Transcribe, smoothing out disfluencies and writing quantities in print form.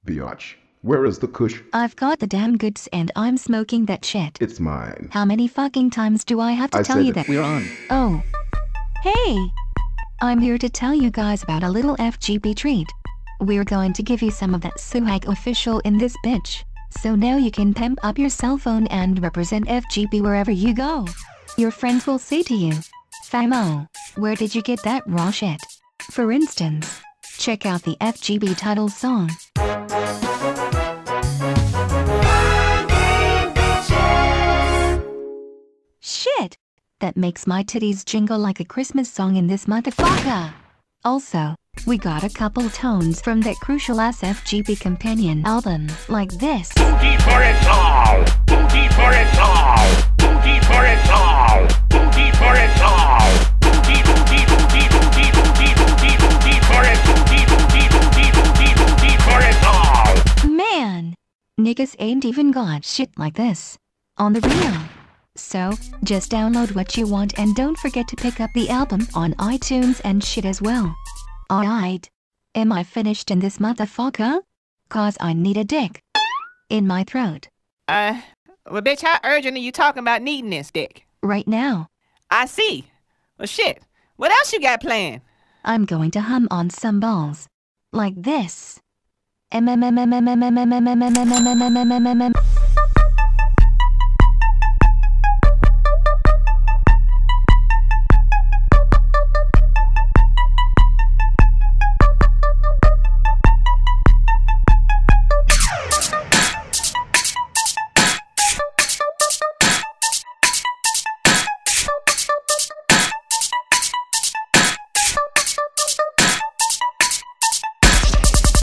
Biatch, where is the kush? I've got the damn goods and I'm smoking that shit. It's mine. How many fucking times do I have to tell you that? We're on. Oh. Hey! I'm here to tell you guys about a little FGB treat. We're going to give you some of that swag official in this bitch. So now you can pimp up your cell phone and represent FGB wherever you go. Your friends will say to you, "Famo, where did you get that raw shit?" For instance, check out the FGB title song. Shit! That makes my titties jingle like a Christmas song in this motherfucker! Also, we got a couple tones from that crucial-ass FGB companion album, like this. Booty for it all! Booty for it all! Booty for it all! Booty for it all! Booty, booty, booty, booty, booty, booty, booty for it! Booty, booty, booty, booty, booty for it all! Man! Niggas ain't even got shit like this on the real. So, just download what you want and don't forget to pick up the album on iTunes and shit as well. Alright. Am I finished in this motherfucker? 'Cause I need a dick in my throat. Well, bitch, how urgent are you talking about needing this dick? Right now. I see. Well, shit. What else you got planned? I'm going to hum on some balls. Like this.